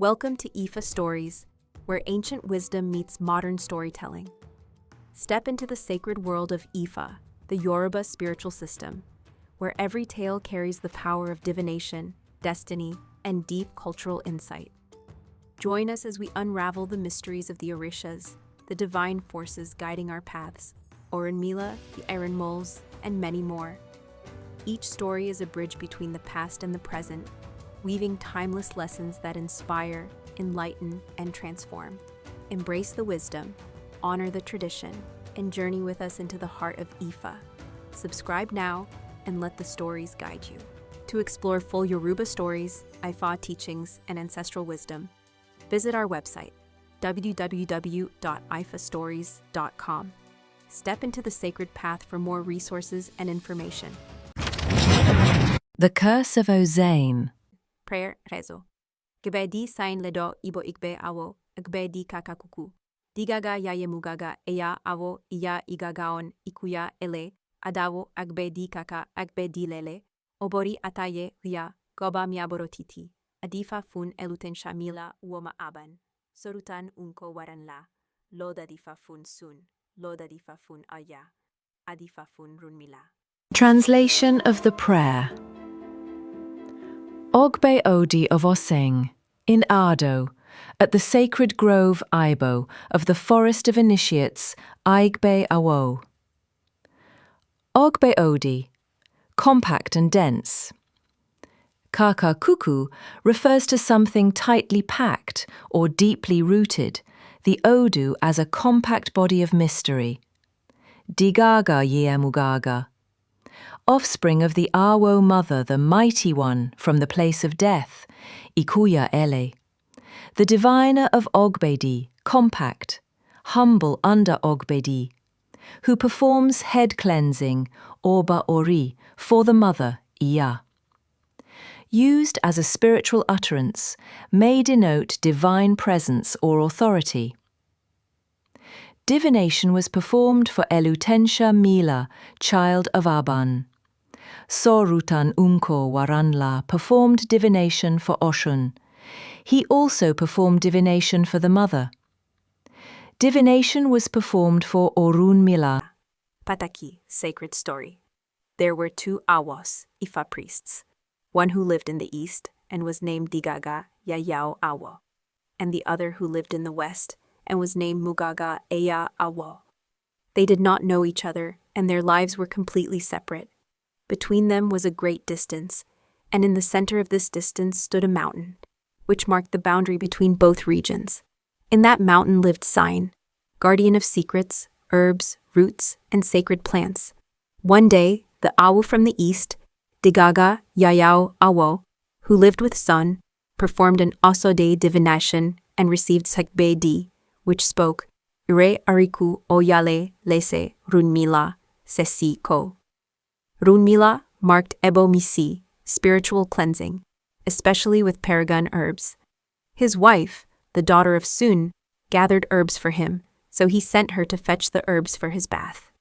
Welcome to IFAStories, where ancient wisdom meets modern storytelling. Step into the sacred world of Ifa, the Yoruba spiritual system, where every tale carries the power of divination, destiny, and deep cultural insight. Join us as we unravel the mysteries of the Orishas, the divine forces guiding our paths, Orunmila, the Iron Moles, and many more. Each story is a bridge between the past and the present, weaving timeless lessons that inspire, enlighten, and transform. Embrace the wisdom, honor the tradition, and journey with us into the heart of Ifa. Subscribe now and let the stories guide you. To explore full Yoruba stories, Ifa teachings, and ancestral wisdom, visit our website, www.ifastories.com. Step into the sacred path for more resources and information. The Curse of Òsáìn. Prayer Rezo. Gbedi sain ledo ibo igbe awo, gbedi kakakuku. Digaga yaye mugaga eya awo iya igagaon ikuya ele, adawo agbedi kaka agbedi lele, obori ataye ria, goba miaborotiti, adifa fun eluten shamila uoma aban, sorutan unko waranla, loda difa fun sun, loda difa fun aya, adifa fun runmila. Translation of the prayer. Ogbe Odi of Òsáìn, in Ado, at the sacred grove Ibo of the forest of initiates, Igbe Awo. Ogbe Odi, compact and dense. Kaka Kuku refers to something tightly packed or deeply rooted, the Odu as a compact body of mystery. Digaga Yeamugaga, offspring of the Awo mother, the mighty one from the place of death, Ikuya Ele, the diviner of Ogbedi, compact, humble under Ogbedi, who performs head cleansing, Oba Ori, for the mother, Iya. Used as a spiritual utterance, may denote divine presence or authority. Divination was performed for Elutensha Mila, child of Aban. Sorutan Unko Waranla performed divination for Òṣun. He also performed divination for the mother. Divination was performed for Orunmila. Pataki, sacred story. There were two Awos, Ifa priests, one who lived in the east and was named Digaga Yayao Awo, and the other who lived in the west and was named Mugaga Eya Awo. They did not know each other, and their lives were completely separate. Between them was a great distance, and in the center of this distance stood a mountain, which marked the boundary between both regions. In that mountain lived Òsáìn, guardian of secrets, herbs, roots, and sacred plants. One day, the Awo from the east, Digaga Yayao Awo, who lived with Sun, performed an Osode divination and received Sekbedi, which spoke, Ire Ariku Oyale Lese Runmila Sesi Ko. Runmila marked Ebo Misi, spiritual cleansing, especially with paragon herbs. His wife, the daughter of Sun, gathered herbs for him, so he sent her to fetch the herbs for his bath.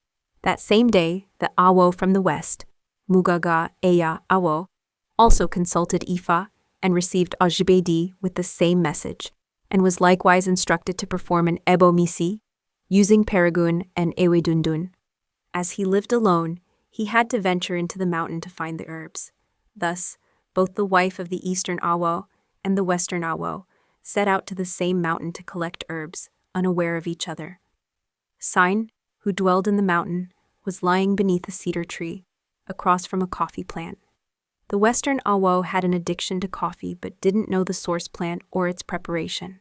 That same day, the Awo from the west, Mugaga Eya Awo, also consulted Ifa and received Ojibedi with the same message, and was likewise instructed to perform an Ebo Misi, using Paragun and Ewedundun. As he lived alone, he had to venture into the mountain to find the herbs. Thus, both the wife of the eastern Awo and the western Awo set out to the same mountain to collect herbs, unaware of each other. Òsáìn, who dwelled in the mountain, was lying beneath a cedar tree, across from a coffee plant. The western Awo had an addiction to coffee but didn't know the source plant or its preparation.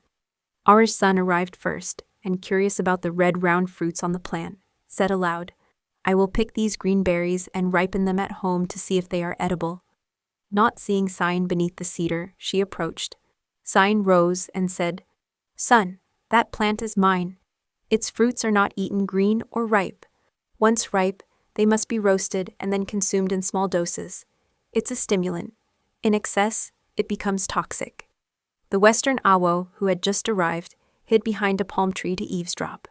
Our son arrived first, and curious about the red round fruits on the plant, said aloud, I will pick these green berries and ripen them at home to see if they are edible. Not seeing Òsáìn beneath the cedar, she approached. Òsáìn rose and said, Son, that plant is mine. Its fruits are not eaten green or ripe. Once ripe, they must be roasted and then consumed in small doses. It's a stimulant. In excess, it becomes toxic. The western Awo, who had just arrived, hid behind a palm tree to eavesdrop.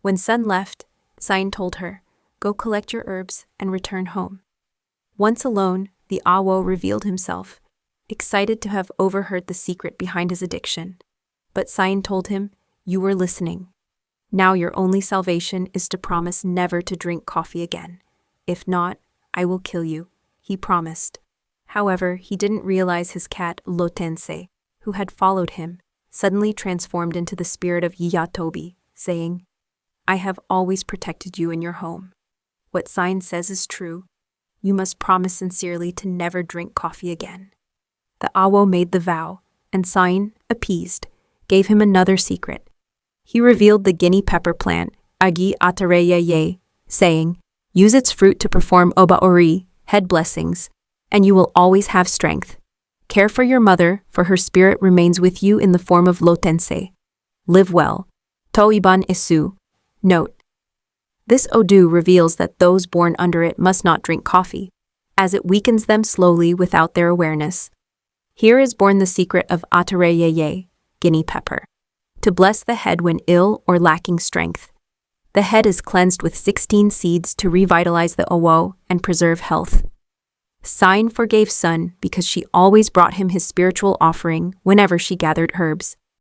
When Sun left, Òsáìn told her, Go collect your herbs and return home. Once alone, the Awo revealed himself, excited to have overheard the secret behind his addiction. But Òsáìn told him, "You were listening. Now your only salvation is to promise never to drink coffee again. If not, I will kill you," he promised. However, he didn't realize his cat Lotense, who had followed him, suddenly transformed into the spirit of Yatobi, saying, "I have always protected you in your home. What Òsáìn says is true. You must promise sincerely to never drink coffee again." The Awo made the vow, and Òsáìn, appeased, gave him another secret. He revealed the Guinea pepper plant, Agi Atareye, saying, "Use its fruit to perform Obaori, head blessings, and you will always have strength. Care for your mother, for her spirit remains with you in the form of Lotense. Live well. Toiban Esu." Note: this Odu reveals that those born under it must not drink coffee, as it weakens them slowly without their awareness. Here is born the secret of Atareye, Guinea pepper, to bless the head when ill or lacking strength. The head is cleansed with 16 seeds to revitalize the owo and preserve health. Òsáìn forgave Sun because she always brought him his spiritual offering whenever she gathered herbs.